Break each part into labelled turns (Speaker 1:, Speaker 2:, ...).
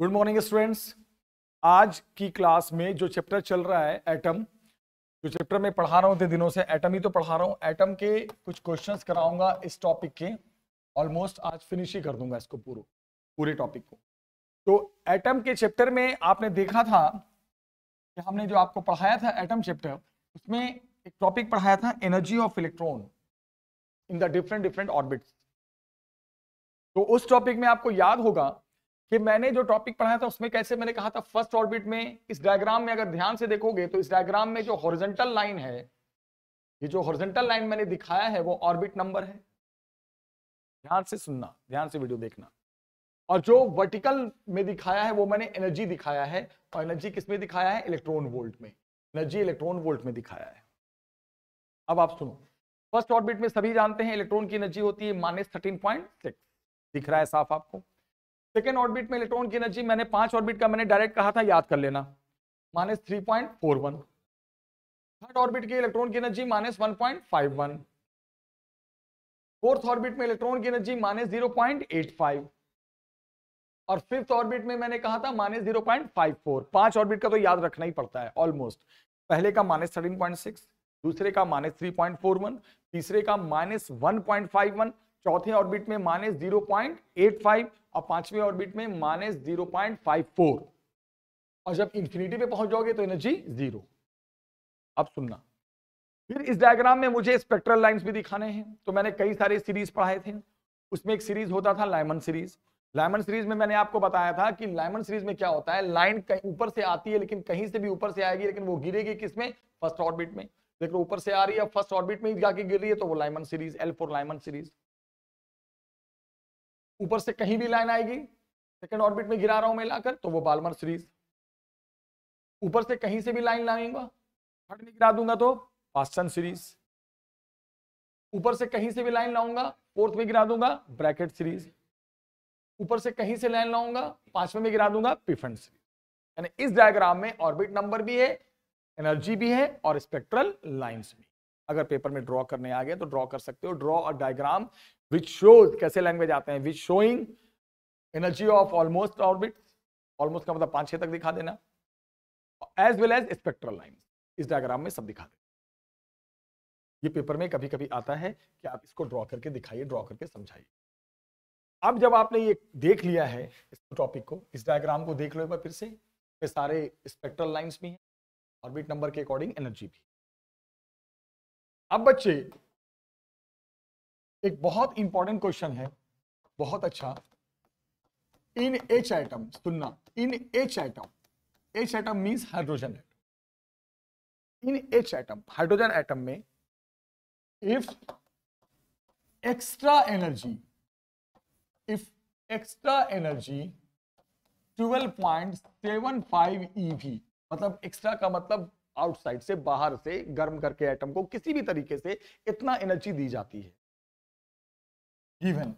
Speaker 1: Good morning students. आज की class में जो चैप्टर चल रहा है एटम, जो चैप्टर में पढ़ा रहा हूं इतने दिनों से, एटम ही तो पढ़ा रहा हूं। एटम के कुछ क्वेश्चंस कराऊंगा इस टॉपिक के। ऑलमोस्ट आज फिनिश ही कर दूंगा इसको पूरे टॉपिक को। तो एटम के चैप्टर में आपने देखा था कि हमने जो आपको पढ़ाया था एटम चैप्टर, उसमें एक टॉपिक पढ़ाया था energy of electron in the different orbits. तो उस टॉपिक में आपको याद होगा कि मैंने जो टॉपिक पढ़ाया था उसमें कैसे मैंने कहा था फर्स्ट ऑर्बिट में, इस डायग्राम में अगर ध्यान से देखोगे तो इस डायग्राम में जो हॉरिजॉन्टल लाइन है, ये जो हॉरिजॉन्टल लाइन मैंने दिखाया है वो ऑर्बिट नंबर है। ध्यान से सुनना, ध्यान से वीडियो देखना। और जो वर्टिकल में दिखाया है वो मैंने एनर्जी दिखाया है, और एनर्जी किस में दिखाया है? इलेक्ट्रॉन वोल्ट में। एनर्जी इलेक्ट्रॉन वोल्ट में दिखाया है। अब आप सुनो, फर्स्ट ऑर्बिट में सभी जानते हैं इलेक्ट्रॉन की एनर्जी होती है -13.6, दिख रहा है साफ आपको। सेकेंड ऑर्बिट में इलेक्ट्रॉन की एनर्जी, मैंने 5 ऑर्बिट का मैंने डायरेक्ट कहा था, याद कर लेना, -3.41। थर्ड ऑर्बिट की इलेक्ट्रॉन की एनर्जी -1.51। फोर्थ ऑर्बिट में इलेक्ट्रॉन की एनर्जी -0.85। और फिफ्थ ऑर्बिट में मैंने कहा था -0.54। 5 ऑर्बिट का तो याद रखना ही पड़ता है ऑलमोस्ट। पहले का -13.6, दूसरे का -3.41, तीसरे का -1.51, चौथे ऑर्बिट में -0.85 और पांचवें ऑर्बिट में -0.54। और जब इंफिनिटी पे पहुंच जाओगे तो एनर्जी 0। अब सुनना, फिर इस डायग्राम में मुझे स्पेक्ट्रल लाइंस भी दिखाने हैं। तो मैंने कई सारे सीरीज पढ़ाए थे, उसमें एक सीरीज होता था लाइमन सीरीज। लाइमन सीरीज में मैंने आपको बताया था कि लाइमन सीरीज में क्या होता है, लाइन कहीं ऊपर से आती है, लेकिन कहीं से भी ऊपर से आएगी, लेकिन वो गिरेगी किसमें? फर्स्ट ऑर्बिट में। देखो ऊपर से आ रही है, फर्स्ट ऑर्बिट में जाके गिर रही है, तो वो Lyman series, L for Lyman series. ऊपर से कहीं भी लाइन आएगी, सेकंड ऑर्बिट में गिरा रहा हूं मैं लाकर, तो वो बाल्मर सीरीज। ऊपर से कहीं से भी लाइन लाऊंगा, थर्ड में गिरा दूंगा तो पास्टन सीरीज। ऊपर से कहीं से भी लाइन लाऊंगा, फोर्थ में गिरा दूंगा ब्रैकेट सीरीज। ऊपर से कहीं से लाइन लाऊंगा, पांचवें में गिरा दूंगा पिफेंट सीरीज। यानी इस डायग्राम में ऑर्बिट नंबर भी है, एनर्जी भी है और स्पेक्ट्रल लाइंस भी। अगर पेपर में ड्रॉ करने आ गए तो ड्रॉ कर सकते हो। Draw a diagram which shows, कैसे लैंग्वेज आते हैं, which showing energy of almost orbit, almost का मतलब 5-6 तक दिखा देना, as well as spectral lines. इस डायग्राम में सब दिखा देना। ये पेपर में कभी कभी आता है कि आप इसको ड्रॉ करके दिखाइए, ड्रॉ करके समझाइए। अब जब आपने ये देख लिया है इस टॉपिक को, इस डायग्राम को देख लो एक बार फिर से, ये सारे स्पेक्ट्रल लाइंस भी हैं, ऑर्बिट नंबर के अकॉर्डिंग एनर्जी भी। अब बच्चे एक बहुत इंपॉर्टेंट क्वेश्चन है, बहुत अच्छा। इन एच एटम, सुनना, इन H atom, H atom means hydrogen atom. इन एच एटम, हाइड्रोजन एटम में इफ एक्स्ट्रा एनर्जी 12.75 eV, मतलब एक्स्ट्रा का मतलब आउटसाइड से, बाहर से गर्म करके एटम को किसी भी तरीके से इतना एनर्जी दी जाती है, given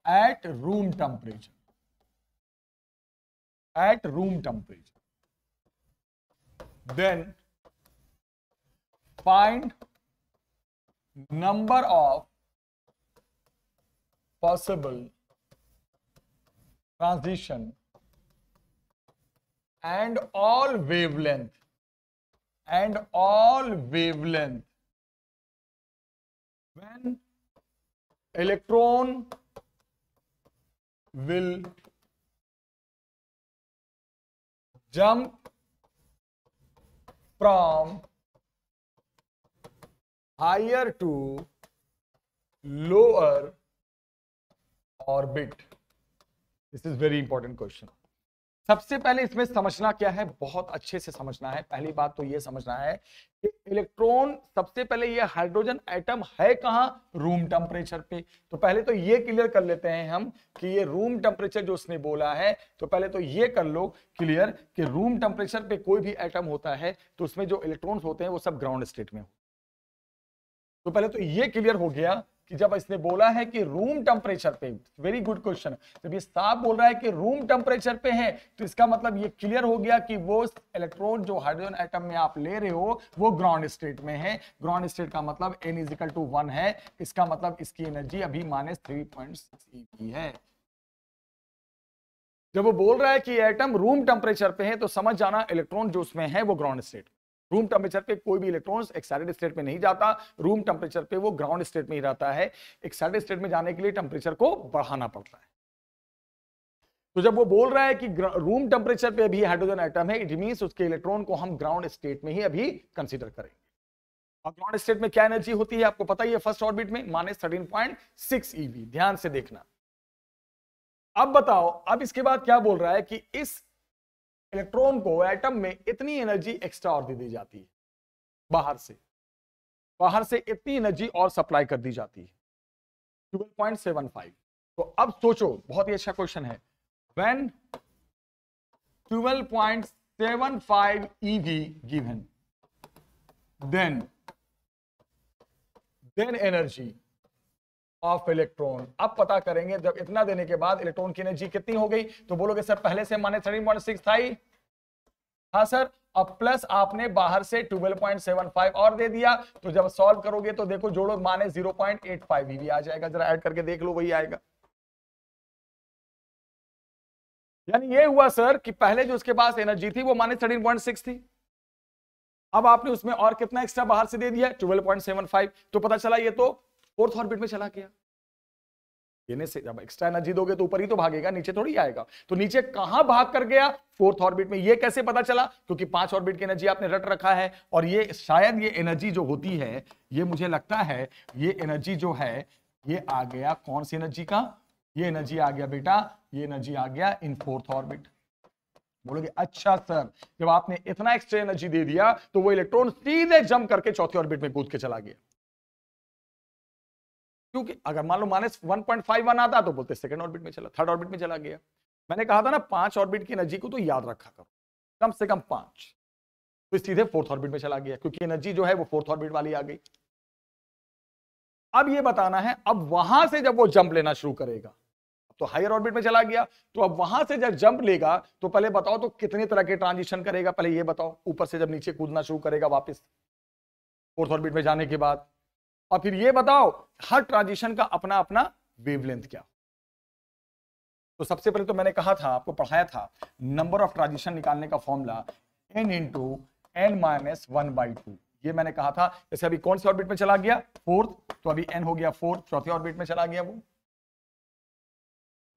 Speaker 1: at room temperature, then find number of possible transition and all wavelength when electron will jump from higher to lower orbit. This is very important question. सबसे पहले इसमें समझना क्या है, बहुत अच्छे से समझना है। पहली बात तो यह समझना है कि इलेक्ट्रॉन, सबसे पहले ये हाइड्रोजन एटम है कहां? रूम टेम्परेचर पे। तो पहले तो ये क्लियर कर लेते हैं हम कि ये रूम टेम्परेचर जो उसने बोला है, तो पहले तो ये कर लो क्लियर कि रूम टेम्परेचर पे कोई भी एटम होता है तो उसमें जो इलेक्ट्रॉन्स होते हैं वो सब ग्राउंड स्टेट में हो। तो पहले तो ये क्लियर हो गया कि जब इसने बोला है कि रूम टेम्परेचर पे, वेरी गुड क्वेश्चन, जब ये साफ बोल रहा है कि रूम टेम्परेचर पे है तो इसका मतलब ये क्लियर हो गया कि वो इलेक्ट्रॉन जो हाइड्रोजन एटम में आप ले रहे हो वो ग्राउंड स्टेट में है। ग्राउंड स्टेट का मतलब n = 1 है, इसका मतलब इसकी एनर्जी अभी -3.6 eV है। जब वो बोल रहा है कि एटम रूम टेम्परेचर पे है तो समझ जाना इलेक्ट्रॉन जो उसमें है वो ग्राउंड स्टेट। रूम टेम्परेचर पे कोई भी इलेक्ट्रॉन एक्साइटेड स्टेट में नहीं जाता, रूम टेम्परेचर पे वो ग्राउंड स्टेट में ही रहता है। एक्साइटेड स्टेट में जाने के लिए टेम्परेचर को बढ़ाना पड़ता है। तो जब वो बोल रहा है कि रूम टेम्परेचर पे भी हाइड्रोजन एटम है, इट मींस उसके इलेक्ट्रॉन को हम ग्राउंड स्टेट में ही अभी कंसीडर करेंगे। और ग्राउंड स्टेट में क्या एनर्जी होती है आपको पता ही है, फर्स्ट ऑर्बिट में -13.6 eV। ध्यान से देखना। अब बताओ, अब इसके बाद क्या बोल रहा है कि इस इलेक्ट्रॉन को एटम में इतनी एनर्जी एक्स्ट्रा और दे दी जाती है, बाहर से इतनी एनर्जी और सप्लाई कर दी जाती है 12.75। तो अब सोचो, बहुत ही अच्छा क्वेश्चन है, when 12.75 eV given, then energy of electron. अब पता करेंगे जब इतना देने के बाद इलेक्ट्रॉन की एनर्जी कितनी हो गई। तो बोलोगे सर पहले से -13.6 था ही। हाँ सर, अब प्लस आपने बाहर से 12.75 और दे दिया। तो जब सॉल्व करोगे तो देखो, जोड़ो, -0.85 eV आ जाएगा। जरा ऐड करके देख लो, वही आएगा। यानी ये हुआ सर कि पहले जो उसके पास एनर्जी थी वो -13.6 थी, अब आपने उसमें और कितना एक्स्ट्रा बाहर से दे दिया, 12.75। तो पता चला ये तो फोर्थ ऑर्बिट में चला गया। देने से जब एक्स्ट्रा एनर्जी दोगे तो ऊपर ही तो भागेगा, नीचे थोड़ी आएगा। तो नीचे कहां भाग कर गया, फोर्थ ऑर्बिट में। ये कैसे पता चला, क्योंकि 5 ऑर्बिट की एनर्जी आपने रट रखा है। और ये शायद ये एनर्जी जो होती है, ये मुझे लगता है ये एनर्जी जो है ये आ गया कौन सी एनर्जी का, ये एनर्जी आ गया बेटा, ये एनर्जी आ गया इन फोर्थ ऑर्बिट। बोलोगे अच्छा सर, जब आपने इतना एक्स्ट्रा एनर्जी दे दिया तो वो इलेक्ट्रॉन सीधे जंप करके चौथी ऑर्बिट में कूद के चला गया। क्योंकि अगर मान लो -1.51 आता तो बोलते सेकंड ऑर्बिट में चला, थर्ड ऑर्बिट में चला गया। मैंने कहा था ना 5 ऑर्बिट की एनर्जी को तो याद रखा करो, कम से कम 5। तो सीधे फोर्थ ऑर्बिट में चला गया, क्योंकि एनर्जी जो है वो फोर्थ ऑर्बिट वाली आ गई। अब ये बताना है, अब वहां से जब वो जंप लेना शुरू करेगा, तो हायर ऑर्बिट में चला गया, तो अब वहां से जब जंप लेगा तो पहले बताओ तो कितने तरह के ट्रांजिशन करेगा, पहले ये बताओ। ऊपर से जब नीचे कूदना शुरू करेगा वापस फोर्थ ऑर्बिट में जाने के बाद, और फिर ये बताओ हर ट्रांजिशन का अपना अपना वेवलेंथ क्या। तो सबसे पहले तो मैंने कहा था, आपको पढ़ाया था, नंबर ऑफ ट्रांजिशन निकालने का फॉर्मूला n × n-1/2। ये मैंने कहा था। जैसे अभी कौन से ऑर्बिट में चला गया, फोर्थ, तो अभी n हो गया फोर्थ, चौथे ऑर्बिट में चला गया वो।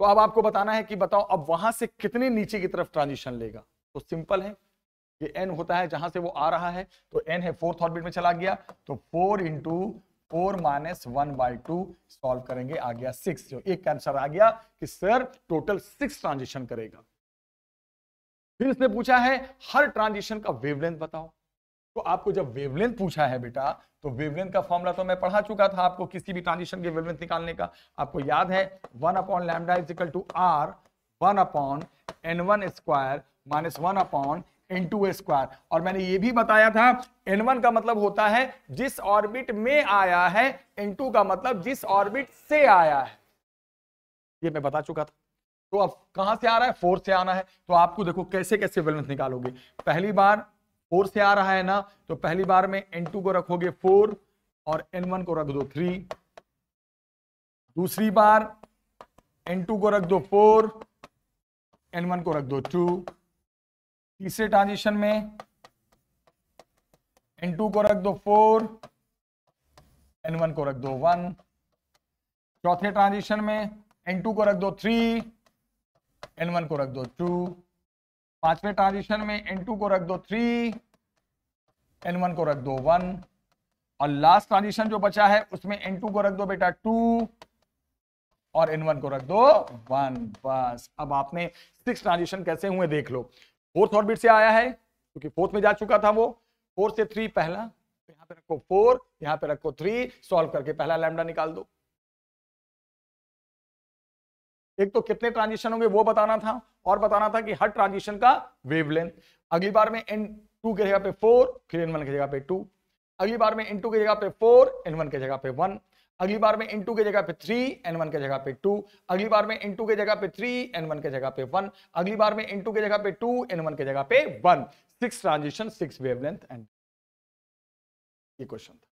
Speaker 1: तो अब आपको बताना है कि बताओ अब वहां से कितने नीचे की तरफ ट्रांजिशन लेगा। तो सिंपल है, ये n होता है जहां से वो आ रहा है, तो n है फोर्थ ऑर्बिट में चला गया, तो 4 × 4-1/2 सॉल्व करेंगे, आ गया 6। जो एक आंसर आ गया कि सर टोटल 6 ट्रांजिशन करेगा। फिर इसने पूछा है हर ट्रांजिशन का वेवलेंथ बताओ। तो आपको जब वेवलेंथ पूछा है बेटा, तो वेवलेंथ का फॉर्मूला तो मैं पढ़ा चुका था आपको, किसी भी ट्रांजिशन के वेवलेंथ निकालने का। आपको याद है 1/λ = r 1/n1² - 1/n2²। और मैंने ये भी बताया था n1 का मतलब होता है जिस ऑर्बिट में आया है, n2 का मतलब जिस ऑर्बिट से आया है। ये मैं बता चुका था। तो अब कहां से आ रहा है, फोर्थ से आना है। तो आपको देखो कैसे कैसे वेवलेंथ निकालोगे। पहली बार 4 से आ रहा है ना, तो पहली बार में n2 को रखोगे 4 और n1 को रख दो 3। दूसरी बार n2 को रख दो 4, n1 को रख दो 2। तीसरे ट्रांजिशन में n2 को रख दो 4, n1 को रख दो 1। चौथे ट्रांजिशन में n2 को रख दो 3, n1 को रख दो 2। पांचवें ट्रांजिशन में n2 को रख दो 3, n1 को रख दो 1। और लास्ट ट्रांजिशन जो बचा है उसमें n2 को रख दो बेटा 2 और n1 को रख दो 1। बस अब आपने 6 ट्रांजिशन कैसे हुए देख लो। फोर्थ ऑर्बिट से आया है क्योंकि फोर्थ में जा चुका था वो, 4 से 3 पहला, तो यहां पे रखो 4, यहां पे रखो 3, सॉल्व करके पहला लैम्डा निकाल दो। एक तो कितने ट्रांजिशन होंगे वो बताना था, और बताना था कि हर ट्रांजिशन का वेवलेंथ। अगली बार में n2 की जगह पे 4, फिर n1 की जगह पे 2। अगली बार में n2 की जगह पे 4, n1 की जगह पे 1। अगली बार में n2 की जगह पे 3, n1 की जगह पे 2। अगली बार में n2 की जगह पे 3, n1 की जगह पे 1। अगली बार में n2 की जगह पे 2, n1 की जगह पे 1। 6 ट्रांजिशन, 6 वेवलेंथ। एंड ये क्वेश्चन था।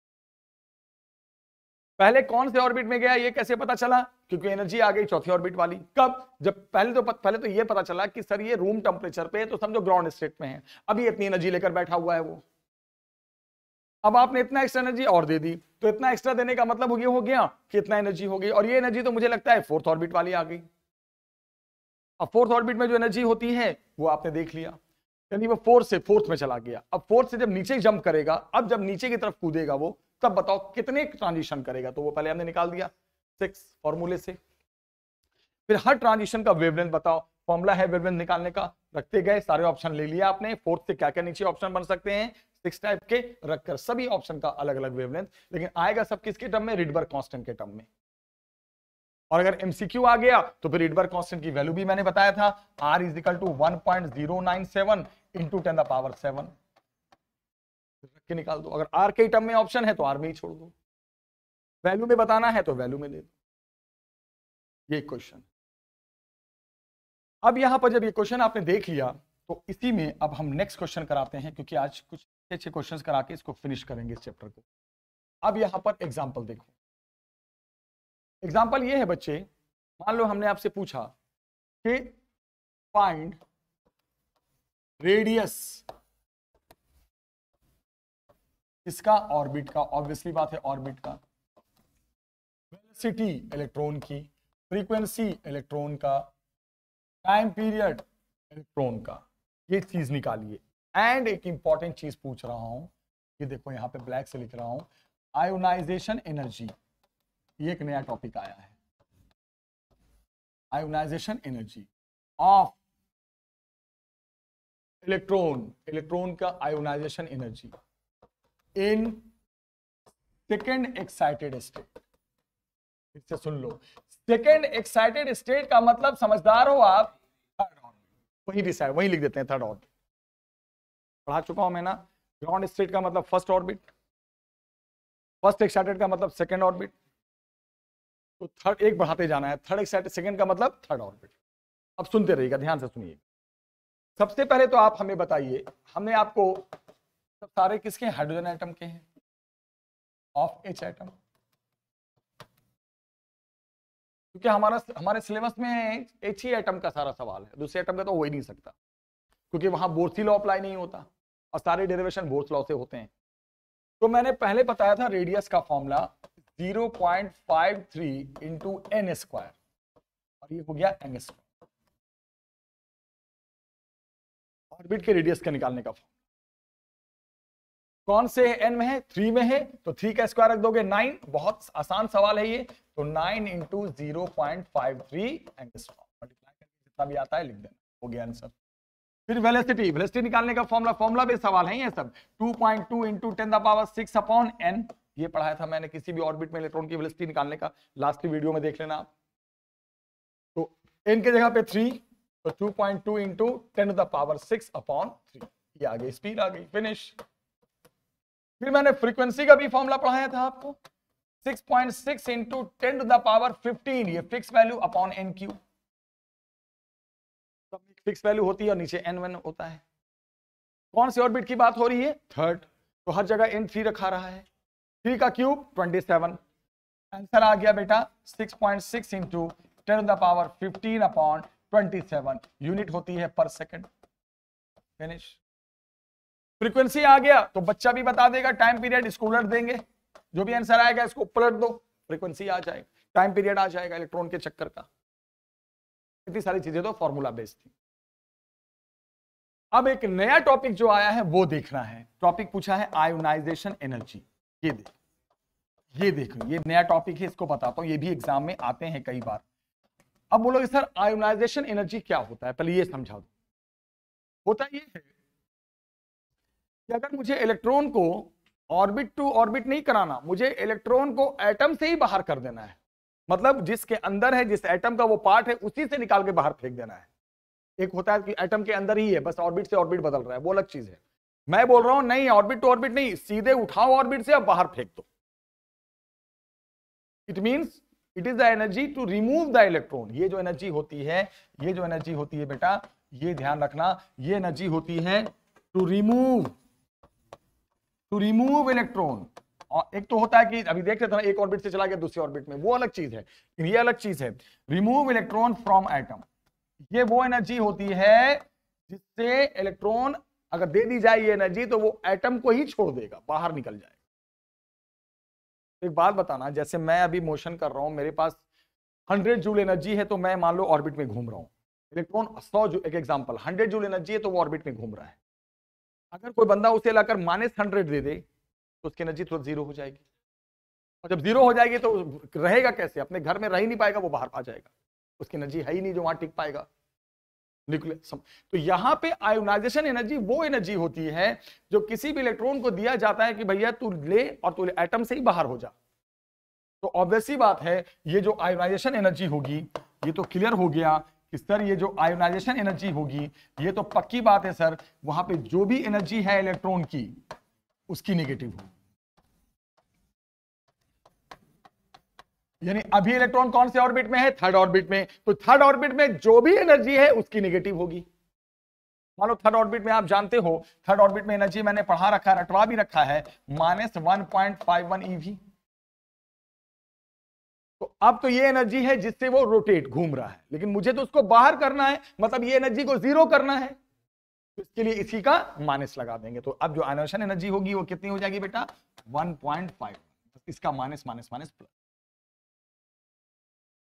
Speaker 1: पहले कौन से ऑर्बिट में गया ये कैसे पता चला? क्योंकि एनर्जी आ गई चौथी ऑर्बिट वाली। कब? जब पहले तो ये पता चला कि सर ये रूम टेम्परेचर पे है, तो समझो ग्राउंड स्टेट में है, अभी इतनी एनर्जी लेकर बैठा हुआ है वो। अब आपने इतना एक्स्ट्रा एनर्जी और दे दी, तो इतना एक्स्ट्रा देने का मतलब हो गया कि इतना एनर्जी हो गई, और ये एनर्जी तो मुझे लगता है फोर्थ ऑर्बिट वाली आ गई। अब फोर्थ ऑर्बिट में जो एनर्जी होती है वो आपने देख लिया, यानी वो फोर्थ से फोर्थ में चला गया। अब फोर्थ से जब नीचे जंप करेगा, अब जब नीचे की तरफ कूदेगा वो, तब बताओ कितने ट्रांजिशन करेगा? तो वो पहले हमने निकाल दिया 6 फॉर्मूले से। फिर हर ट्रांजिशन का वेवलेंथ बताओ, फॉर्मूला है वेवलेंथ निकालने का, रखते गए, सारे ऑप्शन ले लिया आपने। फोर्थ से क्या क्या नीचे ऑप्शन बन सकते हैं? 6 टाइप के, रखकर सभी ऑप्शन का अलग अलग वेवलेंथ, लेकिन आएगा सब किसके टर्म में? रिडबर्ग कांस्टेंट के टर्म में। और अगर एमसीक्यू आ गया तो फिर रिडबर्ग कांस्टेंट की वैल्यू भी मैंने बताया था, R = 1.097 × 10⁻7। रख के निकाल दो। अगर R के टर्म में ऑप्शन है तो R में ही छोड़ दो, वैल्यू में बताना है तो वैल्यू में दे दो। ये क्वेश्चन। अब यहां पर जब ये क्वेश्चन आपने देख लिया, तो इसी में अब हम नेक्स्ट क्वेश्चन कराते हैं, क्योंकि आज कुछ अच्छे क्वेश्चंस करा के इसको फिनिश करेंगे इस चैप्टर को। अब यहां पर एग्जांपल देखो। एग्जांपल ये है बच्चे, मान लो हमने आपसे पूछा कि फाइंड रेडियस इसका, ऑर्बिट का, ऑब्वियसली बात है ऑर्बिट का, वेलोसिटी इलेक्ट्रॉन की, फ्रीक्वेंसी इलेक्ट्रॉन का, टाइम पीरियड इलेक्ट्रॉन का, ये चीज निकालिए। एंड एक इंपॉर्टेंट चीज पूछ रहा हूं, ये देखो यहां पे ब्लैक से लिख रहा हूं, आयोनाइजेशन एनर्जी। ये एक नया टॉपिक आया है, ionisation energy of electron, electron का ionisation energy in second excited state. इससे सुन लो, सेकेंड एक्साइटेड स्टेट का मतलब समझदार हो आप, थर्ड ऑर्बिट, वही डिसाइड, वही लिख देते हैं थर्ड ऑर्बिट। पढ़ा चुका हूं मैं ना। ग्राउंड स्टेट का मतलब फर्स्ट ऑर्बिट, फर्स्ट एक्साइटेड का मतलब सेकेंड ऑर्बिट, तो थर्ड एक बढ़ाते जाना है, थर्ड एक्साइटेड सेकेंड का मतलब थर्ड ऑर्बिट। अब सुनते रहिएगा, ध्यान से सुनिए। सबसे पहले तो आप हमें बताइए, हमने आपको सब सारे किसके हाइड्रोजन एटम के हैं? Of H atom. क्योंकि हमारे सिलेबस में H ही एटम का सारा सवाल है, दूसरे एटम का तो हो ही नहीं सकता, क्योंकि वहां बोर्सी लॉ अप्लाई नहीं होता और सारे डेरिवेशन बोर्स लॉ से होते हैं। तो मैंने पहले बताया था रेडियस का फॉर्मूला 0.53 × n², और ये हो गया n²। ऑर्बिट के रेडियस का निकालने का फॉर्मूला कौन से n में है? 3 में है, तो 3 का स्क्वायर रख दोगे 9। बहुत आसान सवाल है ये, तो 9 × 0.53 मल्टीप्लाई करके जितना भी आता है लिख देना, हो गया आंसर। फिर वेलोसिटी, वेलोसिटी निकालने का फॉर्मूला बेस्ड सवाल है ये सब, 2.2 × 10⁻6/n। ये पढ़ाया था मैंने किसी भी ऑर्बिट में इलेक्ट्रॉन की वेलोसिटी निकालने का, लास्ट की वीडियो में देख लेना आप। तो n की जगह पे 3, तो 2.2 × 10⁻6/3, ये आ गई, स्पीड आ गई, फिनिश। फिर मैंने फ्रीक्वेंसी का भी फॉर्मूला पढ़ाया था आपको, 6.6 × 10⁻15, ये फिक्स वैल्यू अपॉन n³। सब फिक्स वैल्यू होती है और नीचे n1 होता है। कौन सी ऑर्बिट की बात हो रही है? थर्ड, तो हर जगह n3 रखा रहा है। 3 का क्यूब 27। आंसर आ गया बेटा 6.6 × 10⁻15/27, यूनिट होती है पर सेकंड। फिनिश। फ्रीक्वेंसी आ गया तो बच्चा भी बता देगा, टाइम पीरियड इसको उलट देंगे, जो भी आंसर आएगा इसको पलट दो, फ्रीक्वेंसी आ जाएगा, टाइम पीरियड आ जाएगा इलेक्ट्रॉन के चक्कर का। इतनी सारी चीजें तो फॉर्मूला बेस्ड थी। अब एक नया टॉपिक जो आया है वो देखना है। टॉपिक पूछा है आयोनाइजेशन एनर्जी। ये देखो ये नया टॉपिक है, इसको बताता हूं, ये भी एग्जाम में आते हैं कई बार। अब बोलोगे सर आयोनाइजेशन एनर्जी क्या होता है, पहले ये समझा दो। होता ये है कि अगर मुझे इलेक्ट्रॉन को ऑर्बिट टू ऑर्बिट नहीं कराना, मुझे इलेक्ट्रॉन को एटम से ही बाहर कर देना है, मतलब जिसके अंदर है, जिस एटम का वो पार्ट है उसी से निकाल के बाहर फेंक देना है। एक होता है कि एटम के अंदर ही है, बस ऑर्बिट से ऑर्बिट बदल रहा है, वो अलग चीज है। मैं बोल रहा हूं नहीं, ऑर्बिट टू ऑर्बिट नहीं, सीधे उठाओ ऑर्बिट से अब बाहर फेंक दो। It means it is the energy to remove the electron. ये जो एनर्जी होती है, ये जो एनर्जी होती है बेटा, ये ध्यान रखना, ये एनर्जी होती है टू रिमूव इलेक्ट्रॉन और एक तो होता है कि अभी देख रहे थे ना, एक ऑर्बिट से चला गया दूसरी ऑर्बिट में, वो अलग चीज है, ये अलग चीज है। रिमूव इलेक्ट्रॉन फ्रॉम एटम, ये वो एनर्जी होती है जिससे इलेक्ट्रॉन अगर दे दी जाए ये एनर्जी तो वो एटम को ही छोड़ देगा, बाहर निकल जाएगा। एक बात बताना, जैसे मैं अभी मोशन कर रहा हूं, मेरे पास 100 जूल एनर्जी है, तो मैं मान लो ऑर्बिट में घूम रहा हूं, इलेक्ट्रॉन 100 जूल, एक एग्जांपल 100 जूल एनर्जी है तो वो ऑर्बिट में घूम रहा है। अगर कोई बंदा उसे लाकर -100 दे दे तो उसकी एनर्जी तुरंत जीरो हो जाएगी, और जब जीरो हो जाएगी तो रहेगा कैसे, अपने घर में रह ही नहीं पाएगा, वो बाहर आ जाएगा, उसकी एनर्जी है ही नहीं जो वहां टिक पाएगा। तो यहां पे आयोनाइजेशन एनर्जी वो एनर्जी होती है जो किसी भी इलेक्ट्रॉन को दिया जाता है कि भैया तू ले और तू एटम से ही बाहर हो जा। तो ऑब्वियसली बात है, ये जो आयोनाइजेशन एनर्जी होगी, ये तो क्लियर हो गया कि सर ये जो आयोनाइजेशन एनर्जी होगी, ये तो पक्की बात है सर, वहां पे जो भी एनर्जी है इलेक्ट्रॉन की उसकी नेगेटिव होगी। यानी अभी इलेक्ट्रॉन कौन से ऑर्बिट में है, थर्ड ऑर्बिट में, तो थर्ड ऑर्बिट में जो भी एनर्जी है उसकी नेगेटिव होगी। मान लो थर्ड ऑर्बिट में आप जानते हो, थर्ड ऑर्बिट में एनर्जी मैंने पढ़ा रखा है, रटवा भी रखा है, -1.51 eV। तो अब तो ये एनर्जी है जिससे वो रोटेट घूम रहा है, लेकिन मुझे तो उसको बाहर करना है, मतलब ये एनर्जी को जीरो करना है, तो इसके लिए इसी का माइनस लगा देंगे। तो अब जो आयोनाइजेशन एनर्जी होगी वो कितनी हो जाएगी बेटा, 1.5, इसका माइनस माइनस माइनस प्लस।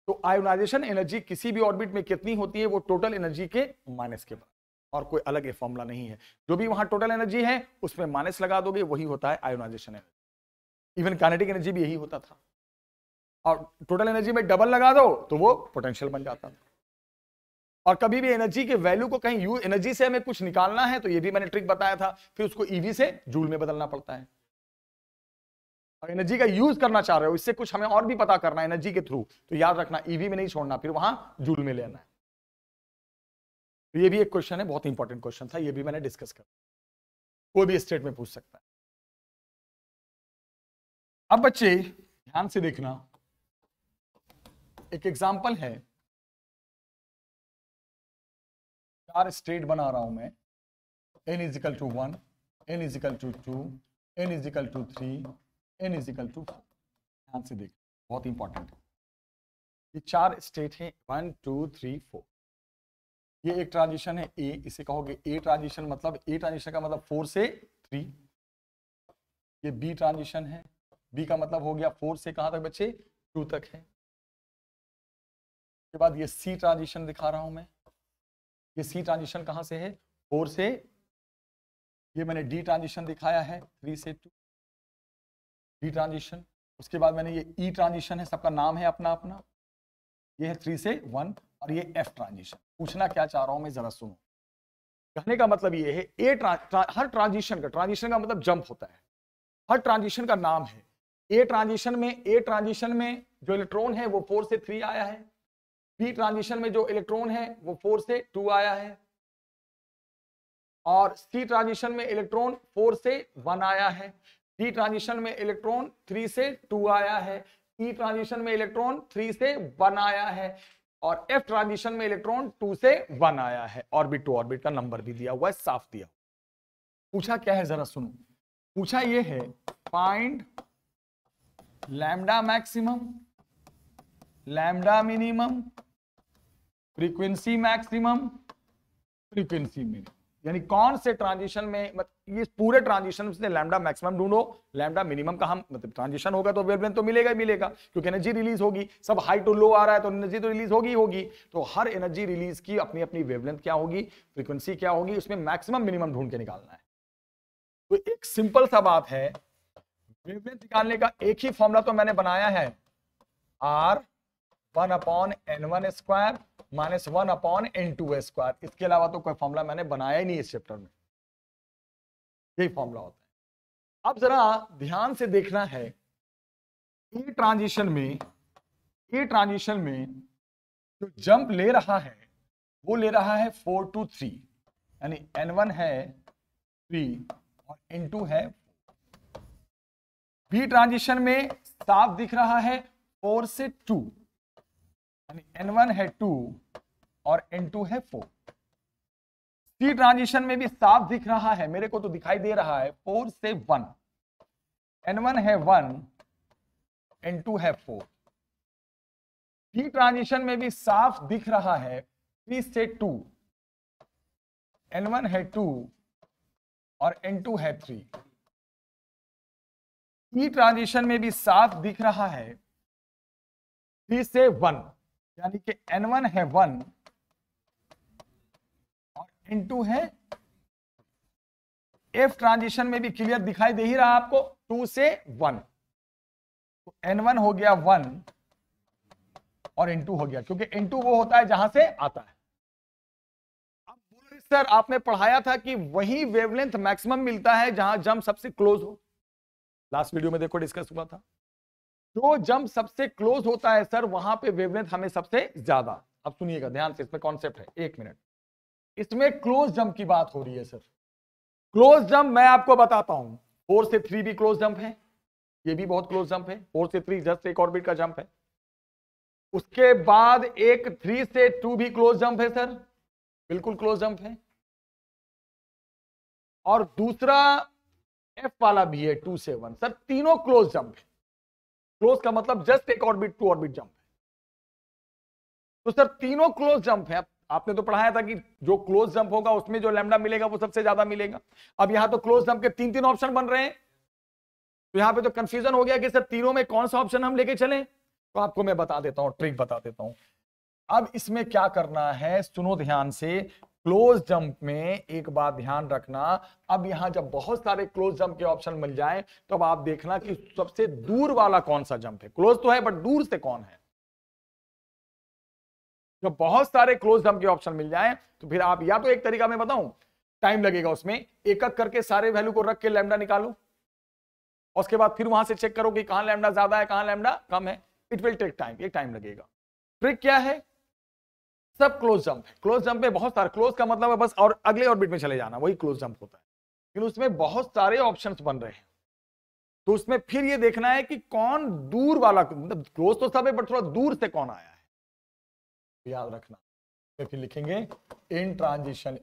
Speaker 1: तो आयोनाइजेशन एनर्जी किसी भी ऑर्बिट में कितनी होती है, वो टोटल एनर्जी के माइनस के बराबर, और कोई अलग ये फॉर्मूला नहीं है। जो भी वहां टोटल एनर्जी है उसमें माइनस लगा दोगे, वही होता है ionisation energy. Even kinetic energy भी यही होता था, और टोटल एनर्जी में डबल लगा दो तो वो पोटेंशियल बन जाता था। और कभी भी एनर्जी के वैल्यू को कहीं यूज, एनर्जी से हमें कुछ निकालना है तो ये भी मैंने ट्रिक बताया था, फिर उसको ईवी से जूल में बदलना पड़ता है। और एनर्जी का यूज करना चाह रहे हो, इससे कुछ हमें और भी पता करना है एनर्जी के थ्रू, तो याद रखना ईवी में नहीं छोड़ना, फिर वहां जूल में लेना है। तो ये भी एक क्वेश्चन है, बहुत इंपॉर्टेंट क्वेश्चन था, ये भी मैंने डिस्कस कर, कोई भी स्टेट में पूछ सकता है। अब बच्चे ध्यान से देखना, एक एग्जांपल है, 4 स्टेट बना रहा हूं मैं, n=1, n=2, n=3, n=4। ध्यान से देख, बहुत इंपॉर्टेंट है। ये 4 स्टेट हैं, 1 2 3 4। ये एक ट्रांजिशन है ए, इसे कहोगे ए ट्रांजिशन, मतलब ए ट्रांजिशन का मतलब 4 से 3। ये बी ट्रांजिशन है, बी का मतलब हो गया 4 से कहां तक बच्चे, 2 तक है। के बाद ये सी ट्रांजिशन दिखा रहा हूं मैं, ये सी ट्रांजिशन कहां से है, 4 से, ये मैंने डी ट्रांजिशन दिखाया है 3 से 2, डी ट्रांजिशन। उसके बाद मैंने ये ई ट्रांजिशन है, सबका नाम है अपना अपना, ये है 3 से 1, और ये एफ ट्रांजिशन। पूछना क्या चाह रहा हूं मैं, जरा सुनो। कहने का मतलब ये है, हर ट्रांजिशन का मतलब जंप होता है, हर ट्रांजिशन का नाम है। ए ट्रांजिशन में जो इलेक्ट्रॉन है वो 4 से 3 आया है, बी ट्रांजिशन में जो इलेक्ट्रॉन है वो 4 से 2 आया है, और सी ट्रांजिशन में इलेक्ट्रॉन 4 से 1 आया है, डी ट्रांजिशन में इलेक्ट्रॉन 3 से 2 आया है, ई ट्रांजिशन में इलेक्ट्रॉन 3 से 1 आया है, और एफ ट्रांजिशन में इलेक्ट्रॉन 2 से 1 आया है। ऑर्बिट टू ऑर्बिट का नंबर भी दिया हुआ है, साफ दिया। पूछा क्या है जरा सुनो, पूछा ये है, find lambda maximum, lambda minimum, frequency maximum, frequency minimum. यानी कौन से ट्रांजिशन में, ये पूरे ट्रांजिशन से लैम्डा मैक्सिमम ढूंढो, लैम्डा मिनिमम का हम, मतलब ट्रांजिशन होगा तो वेवलेंथ तो मिलेगा ही मिलेगा, क्योंकि एनर्जी रिलीज होगी, सब हाई टू लो आ रहा है तो एनर्जी तो रिलीज होगी होगी। तो हर एनर्जी रिलीज की अपनी अपनी वेवलेंथ क्या होगी, फ्रीक्वेंसी क्या होगी, उसमें मैक्सिमम मिनिमम ढूंढ के निकालना है। तो एक सिंपल सा बात है, वेवलेंथ निकालने का एक ही फॉर्मूला तो मैंने बनाया है, R1/n1² -1/n2²। इसके अलावा तो कोई फॉर्मूला मैंने बनाया ही नहीं इस चैप्टर में, यही फॉर्मूला होता है। अब जरा ध्यान से देखना है, ए ट्रांजिशन में जो जंप ले रहा है वो ले रहा है 4 to 3, यानी n1 है 3 और n2 है 4। बी ट्रांजिशन में साफ दिख रहा है 4 से 2, यानी n1 है 2 और n2 है 4। सी ट्रांजिशन में भी साफ दिख रहा है, मेरे को तो दिखाई दे रहा है 4 से 1, N1 है 1, N2 है 4। टी ट्रांजिशन में भी साफ दिख रहा है 3 से 2, N1 है 2 और N2 है 3। टी ट्रांजिशन में भी साफ दिख रहा है 3 से 1, यानी कि N1 है 1 और N2 है। F ट्रांजिशन में भी क्लियर दिखाई दे ही रहा आपको 2 से 1, तो N1 हो गया 1 और N2 हो गया, क्योंकि N2 वो होता है जहां से आता है। अब बोलो सर आपने पढ़ाया था कि वही वेवलेंथ मैक्सिमम मिलता है जहां जंप सबसे क्लोज हो। लास्ट वीडियो में देखो डिस्कस हुआ था, जो जंप सबसे क्लोज होता है सर वहां पे वेवलेंथ हमें सबसे ज्यादा। अब सुनिएगा ध्यान से, इसमें कॉन्सेप्ट है, 1 मिनट। इसमें क्लोज जंप की बात हो रही है सर। क्लोज जंप मैं आपको बताता हूं, 4 से 3 भी क्लोज जंप है, ये भी बहुत क्लोज जंप है। 4 से 3 जस्ट एक ऑर्बिट का जंप है। उसके बाद एक 3 से 2 भी क्लोज जंप है सर, बिल्कुल क्लोज जंप है। और दूसरा F वाला भी है 2 से 1। सर तीनों क्लोज जंप है। क्लोज का मतलब जस्ट एक ऑर्बिट 2 ऑर्बिट जंप है। तो सर तीनों क्लोज जंप है। आपने तो पढ़ाया था कि जो क्लोज जंप होगा उसमें जो लैम्डा मिलेगा वो सबसे ज्यादा मिलेगा। अब यहां तो क्लोज जंप के 3 ऑप्शन बन रहे हैं, तो यहां पे तो कंफ्यूजन हो गया कि सर तीनों में कौन सा ऑप्शन हम लेके चलें। तो आपको मैं बता देता हूं, ट्रिक बता देता हूं। अब इसमें क्या करना है, सुनो ध्यान से। क्लोज जंप में एक बात ध्यान रखना, अब यहां जब बहुत सारे क्लोज जंप के ऑप्शन मिल जाएं तो अब आप देखना कि सबसे दूर वाला कौन सा जंप है। क्लोज तो है बट दूर से कौन है। जब बहुत सारे क्लोज जंप के ऑप्शन मिल जाएं तो फिर आप, या तो एक तरीका मैं बताऊं, टाइम लगेगा उसमें, एक एक करके सारे वैल्यू को रख के लैम्डा निकालो, और उसके बाद फिर वहां से चेक करो कि कहां लैम्डा ज्यादा है कहां लैम्डा कम है। इट विल टेक टाइम, एक टाइम लगेगा। ट्रिक क्या है, सब क्लोज जंप है। क्लोज जंप में बहुत सारे, क्लोज का मतलब है बस और अगले ऑर्बिट में चले जाना, वही क्लोज जंप होता है। लेकिन उसमें बहुत सारे ऑप्शंस बन रहे हैं, तो उसमें फिर ये देखना है कि कौन दूर वाला, मतलब क्लोज तो सब है बट थोड़ा दूर से कौन आया है, याद रखना। तो फिर लिखेंगे इन ट्रांजिशन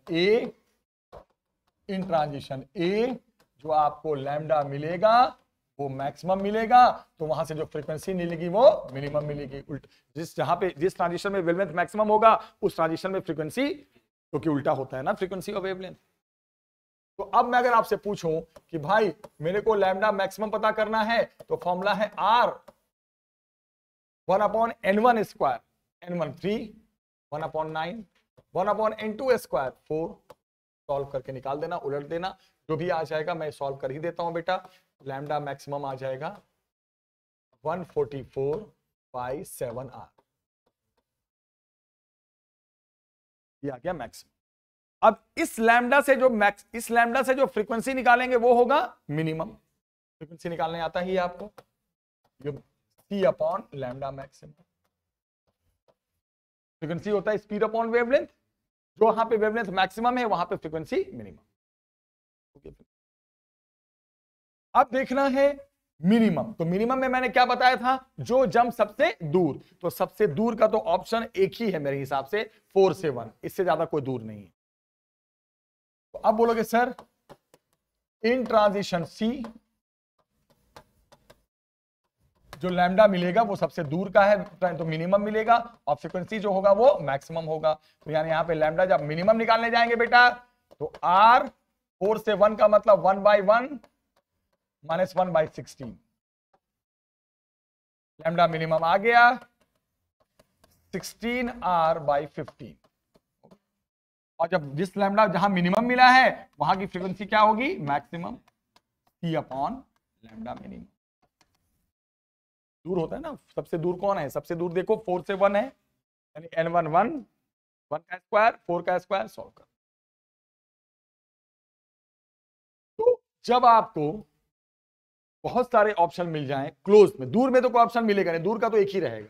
Speaker 1: ए जो आपको लैम्डा मिलेगा वो मैक्सिमम मिलेगा, तो वहां से जो फ्रीक्वेंसी मिलेगी वो मिनिमम मिलेगी। उल्टा, जिस ट्रांजिशन में वेवलेंथ मैक्सिमम होगा उस ट्रांजिशन में फ्रीक्वेंसी, क्योंकि उल्टा होता है ना फ्रीक्वेंसी और वेवलेंथ। तो अब मैं अगर आपसे पूछूं कि भाई मेरे को लैम्डा मैक्सिमम पता करना है, तो फॉर्मूला है R 1/N1 square, N1 3, 1/9, 1/N2 square 4। Solve करके निकाल देना, उलट देना, जो भी आ जाएगा मैं सॉल्व कर ही देता हूं बेटा। लैम्डा मैक्सिमम आ जाएगा 144/7R, ये आ गया मैक्सिमम। अब इस लैम्डा से जो फ्रीक्वेंसी निकालेंगे वो होगा मिनिमम। फ्रीक्वेंसी निकालने आता ही है आपको, C/लैम्डा मैक्सिमम। फ्रीक्वेंसी होता है स्पीड अपॉन वेवलेंथ, जो वहां पे वेवलेंथ मैक्सिमम है वहां पे फ्रीक्वेंसी मिनिमम। अब देखना है मिनिमम, तो मिनिमम में मैंने क्या बताया था, जो जंप सबसे दूर, तो सबसे दूर का तो ऑप्शन एक ही है मेरे हिसाब से, 4 से 1, इससे ज्यादा कोई दूर नहीं है। तो अब बोलोगे सर इन ट्रांजिशन सी जो लैम्डा मिलेगा वो सबसे दूर का है तो मिनिमम मिलेगा, और फ्रीक्वेंसी जो होगा वो मैक्सिमम होगा। तो यानी यहां पे लैम्डा जब मिनिमम निकालने जाएंगे बेटा, तो R 4 से 1 का मतलब 1/1 - 1/16, लैम्डा मिनिमम आ गया 16R/15। और जब जिस लैम्डा जहां मिनिमम मिला है वहां की फ्रीक्वेंसी क्या होगी, मैक्सिमम, C/लैम्डा मिनिमम। दूर होता है ना, सबसे दूर कौन है, सबसे दूर देखो 4 से 1 है, यानी N1 1 का स्क्वायर 4 का स्क्वायर, सॉल्व कर। तो जब आपको बहुत सारे ऑप्शन मिल जाएं क्लोज में, दूर में तो कोई ऑप्शन मिलेगा नहीं, दूर का तो एक ही रहेगा,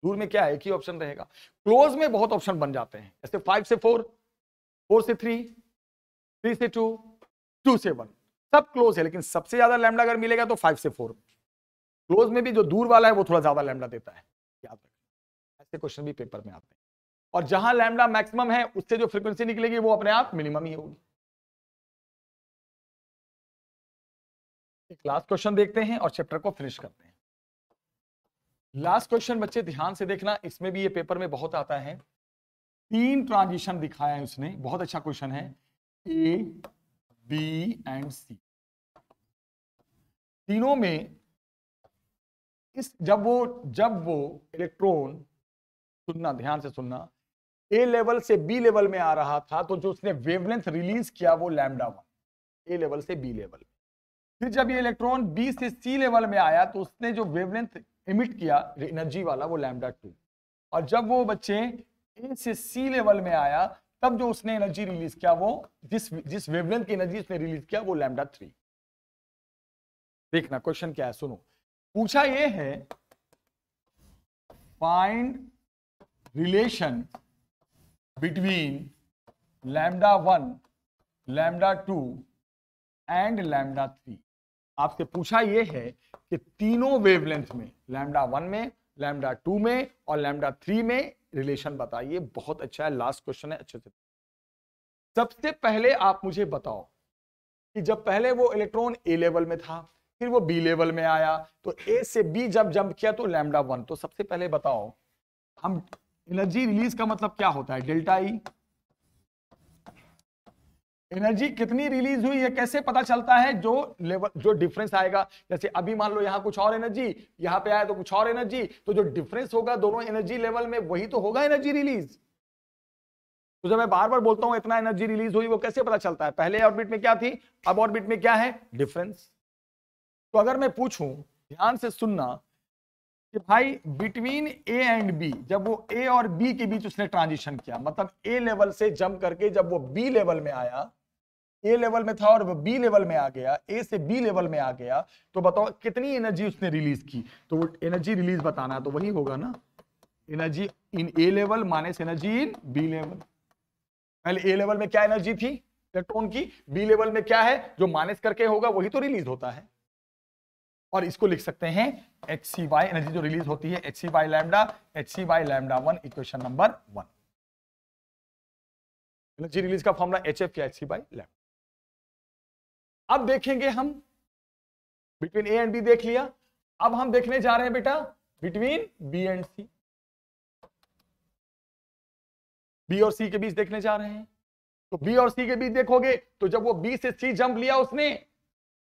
Speaker 1: दूर में क्या है एक ही ऑप्शन रहेगा। क्लोज में बहुत ऑप्शन बन जाते हैं, जैसे 5 से 4, 4 से 3, 3 से 2, 2 से 1, सब क्लोज है। लेकिन सबसे ज्यादा लैम्डा अगर मिलेगा तो 5 से 4। क्लोज में भी जो दूर वाला है वो थोड़ा ज्यादा लैम्डा देता है, याद रखना, ऐसे क्वेश्चन भी पेपर में आते हैं। और जहां लैम्डा मैक्सिमम है उससे जो फ्रीक्वेंसी निकलेगी वो अपने आप मिनिमम ही होगी। एक लास्ट क्वेश्चन देखते हैं और चैप्टर को फिनिश करते हैं। लास्ट क्वेश्चन बच्चे ध्यान से देखना, इसमें भी ये पेपर में बहुत आता है। 3 ट्रांजिशन दिखाया है उसने, बहुत अच्छा क्वेश्चन है। ए, बी एंड सी, तीनों में जब वो इलेक्ट्रॉन, सुनना ध्यान से सुनना, ए लेवल से बी लेवल में आ रहा था तो जो उसने वेवलेंथ रिलीज किया वो λ1, ए लेवल से बी लेवल। फिर जब ये इलेक्ट्रॉन बी से सी लेवल में आया तो उसने जो वेवलेंथ इमिट किया एनर्जी वाला वो λ2, और जब वो बच्चे ए से सी लेवल में आया तब जो उसने एनर्जी रिलीज किया वो जिस वेवलेंथ की एनर्जी उसने रिलीज किया वो λ3। देखना क्वेश्चन क्या है, सुनो। पूछा ये है फाइंड रिलेशन बिटवीन λ1, λ2 एंड λ3। आपसे पूछा यह है कि तीनों वेवलेंथ में λ1 में, λ2 में और λ3 में रिलेशन बताइए। बहुत अच्छा है, लास्ट क्वेश्चन है, अच्छे से। सबसे पहले आप मुझे बताओ कि जब पहले वो इलेक्ट्रॉन ए लेवल में था, फिर वो बी लेवल में आया, तो ए से बी जब जंप किया तो λ1। तो सबसे पहले बताओ, हम एनर्जी रिलीज का मतलब क्या होता है? Delta E. एनर्जी कितनी रिलीज हुई है कैसे पता चलता है? जो डिफरेंस आएगा, जैसे अभी मान लो यहां कुछ और एनर्जी, यहां पे आया तो कुछ और एनर्जी, तो जो डिफरेंस होगा दोनों एनर्जी लेवल में वही तो होगा एनर्जी रिलीज। तो जब मैं बार बार बोलता हूं इतना एनर्जी रिलीज हुई, वो कैसे पता चलता है? पहले ऑर्बिट में क्या थी, अब ऑर्बिट में क्या है? डिफरेंस। तो अगर मैं पूछूं, ध्यान से सुनना, कि भाई बिटवीन ए एंड बी, जब वो ए और बी के बीच उसने ट्रांजिशन किया, मतलब ए लेवल से जंप करके जब वो बी लेवल में आया, ए लेवल में था और वो बी लेवल में आ गया, ए से बी लेवल में आ गया, तो बताओ कितनी एनर्जी उसने रिलीज की? तो वो एनर्जी रिलीज बताना है तो वही होगा ना, energy in A level minus energy in B level. पहले ए लेवल में क्या एनर्जी थी इलेक्ट्रॉन की, बी लेवल में क्या है, जो माइनस करके होगा वही तो रिलीज होता है। और इसको लिख सकते हैं hc बाय, एनर्जी जो रिलीज होती है hc by lambda, hc by λ1, equation number 1। Energy release का फॉर्मूला hf या hc बाय लैम्डा। अब देखेंगे हम बिटवीन ए एंड बी देख लिया, अब हम देखने जा रहे हैं बेटा between B and C, B और सी के बीच देखने जा रहे हैं। तो बी और सी के बीच देखोगे तो जब वो बी से सी जंप लिया उसने,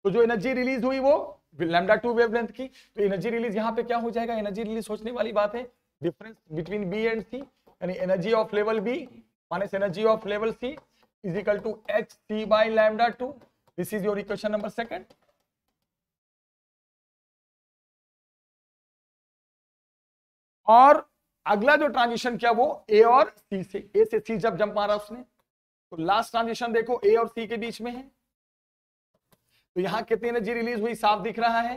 Speaker 1: तो जो एनर्जी रिलीज हुई वो λ2 वेवलेंथ की, तो एनर्जी रिलीज यहां पे क्या हो जाएगा? एनर्जी रिलीज सोचने वाली बात है, difference between B and C, यानी energy of level B minus energy of level C is equal to hc by λ2। This is your equation number 2। और अगला जो ट्रांजिशन किया वो ए और सी से, ए से सी जब जंप मारा उसने, तो लास्ट ट्रांजिशन देखो ए और सी के बीच में है, तो यहां कितनी एनर्जी रिलीज हुई साफ दिख रहा है।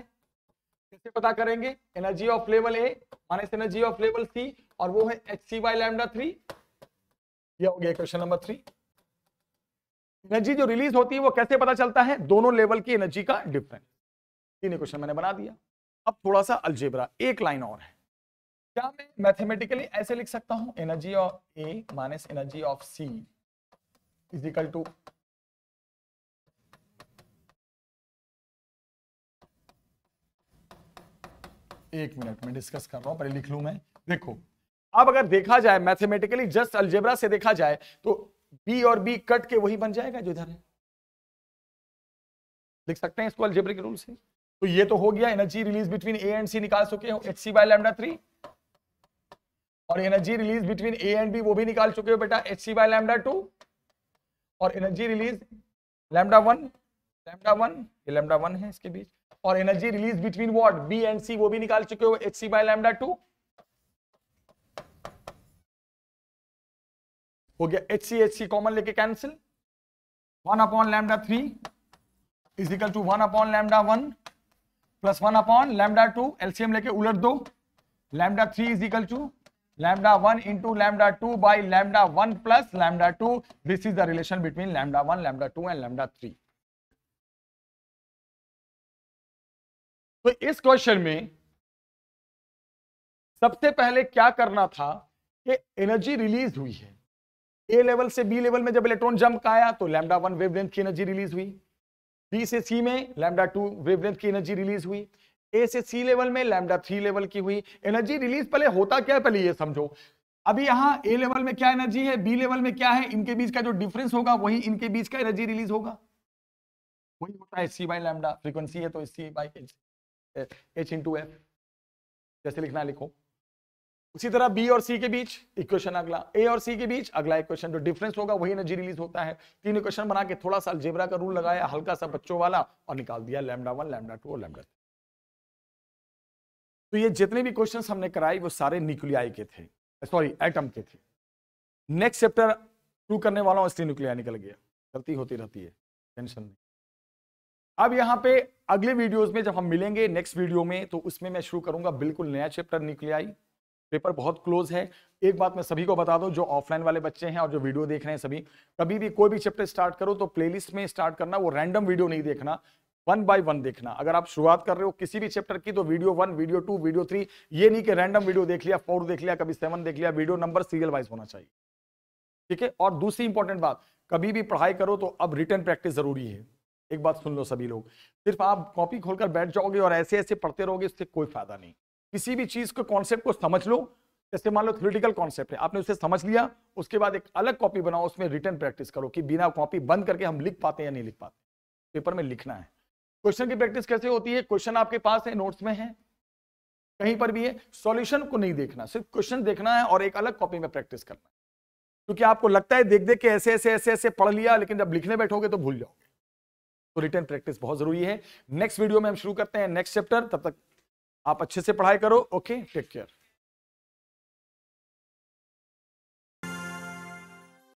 Speaker 1: कैसे पता करेंगे? Energy of level A minus energy of level C, और वो है hc बाय λ3। ये हो गया क्वेश्चन नंबर 3। एनर्जी जो रिलीज होती है वो कैसे पता चलता है? दोनों लेवल की एनर्जी का डिफरेंस। 3 क्वेश्चन मैंने बना दिया। अब थोड़ा सा अलजेब्रा, एक लाइन और है। क्या मैं मैथमेटिकली ऐसे लिख सकता हूं, energy of A minus energy of C is equal to, एक मिनट में डिस्कस कर रहा हूं, पहले लिख लूं मैं। देखो अब अगर देखा जाए मैथमेटिकली, जस्ट अलजेब्रा से देखा जाए तो बी और बी कट के वही बन जाएगा जो इधर है, लिख सकते हैं इसको अलजेब्रिक रूल से। तो ये तो हो गया, energy release between A and C निकाल चुके हो hc बाय λ3, और energy release between A and B वो भी निकाल चुके हो बेटा hc बाय λ2, और एनर्जी रिलीज λ1 ये λ1 है इसके बीच, और energy release between what, B and C वो भी निकाल चुके हो hc बाय λ2। हो गया hc कॉमन लेके cancel, 1 upon λ3 is equal to 1 upon λ1 plus 1 upon λ2, LCM लेके उलट दो, λ3 is equal to λ1 into λ2 by λ1 plus λ2। This is the relation between λ1, λ2 and λ3। तो इस क्वेश्चन में सबसे पहले क्या करना था कि एनर्जी रिलीज हुई है ए लेवल से बी लेवल में, जब इलेक्ट्रॉन जंप आया तो λ1 वेवलेंथ की एनर्जी रिलीज हुई, बी से सी में λ2 वेवलेंथ की एनर्जी रिलीज हुई, ए से सी लेवल में λ3 लेवल की हुई। एनर्जी रिलीज पहले होता क्या है, पहले ये समझो। अभी यहां ए लेवल में क्या एनर्जी है, बी लेवल में क्या है, इनके बीच का जो डिफरेंस होगा वही इनके बीच का एनर्जी रिलीज होगा, वही होता है सी बाई लैम्डा। फ्रीक्वेंसी है तो सी बाई एच इंटू एफ, जैसे लिखना है लिखो। उसी तरह बी और सी के बीच इक्वेशन अगला, ए और सी के बीच अगला इक्वेशन, जो डिफरेंस होगा वही एनर्जी रिलीज होता है। तीन इक्वेशन बना के थोड़ा सा अलजेब्रा का रूल लगाया, हल्का सा बच्चों वाला, और निकाल दिया λ1 λ2 और λ3। तो ये जितने भी क्वेश्चंस हमने कराए वो सारे न्यूक्लियाई के थे, सॉरी एटम के थे। नेक्स्ट चैप्टर शुरू करने वाला हूं, इसलिए न्यूक्लियाई निकल गया, गलती होती रहती है, टेंशन नहीं। अब यहां पे अगले वीडियोस में जब हम मिलेंगे नेक्स्ट वीडियो में, तो उसमें मैं शुरू करूंगा बिल्कुल नया चैप्टर न्यूक्लियाई। पेपर बहुत क्लोज है। एक बात मैं सभी को बता दूं, जो ऑफलाइन वाले बच्चे हैं और जो वीडियो देख रहे हैं सभी, कभी भी कोई भी चैप्टर स्टार्ट करो तो प्लेलिस्ट में स्टार्ट करना, वो रैंडम वीडियो नहीं देखना, 1 बाय 1 देखना। अगर आप शुरुआत कर रहे हो किसी भी चैप्टर की तो वीडियो 1, वीडियो 2, वीडियो 3, ये नहीं कि रैंडम वीडियो देख लिया, 4 देख लिया, कभी 7 देख लिया, वीडियो नंबर सीरियल वाइज होना चाहिए, ठीक है। और दूसरी इंपॉर्टेंट बात, कभी भी पढ़ाई करो तो अब रिटन प्रैक्टिस जरूरी है। एक बात सुन लो सभी लोग, सिर्फ आप कॉपी खोलकर बैठ जाओगे और ऐसे ऐसे पढ़ते रहोगे, इससे कोई फायदा नहीं। किसी भी चीज को, कॉन्सेप्ट को समझ लो। जैसे मान लो थ्योरेटिकल कॉन्सेप्ट है, आपने उसे समझ लिया, उसके बाद एक अलग कॉपी बनाओ, उसमें रिटन प्रैक्टिस करो कि बिना कॉपी बंद करके हम लिख पाते हैं या नहीं लिख पाते। पेपर में लिखना है। क्वेश्चन की प्रैक्टिस कैसे होती है, क्वेश्चन आपके पास है, नोट्स में है, कहीं पर भी है, सॉल्यूशन को नहीं देखना, सिर्फ क्वेश्चन देखना है और एक अलग कॉपी में प्रैक्टिस करना है। क्योंकि आपको लगता है देख देख के ऐसे ऐसे ऐसे ऐसे पढ़ लिया, लेकिन जब लिखने बैठोगे तो भूल जाओगे। तो रिटन प्रैक्टिस बहुत जरूरी है। नेक्स्ट वीडियो में हम शुरू करते हैं नेक्स्ट चैप्टर, तब तक आप अच्छे से पढ़ाई करो। Okay, take care.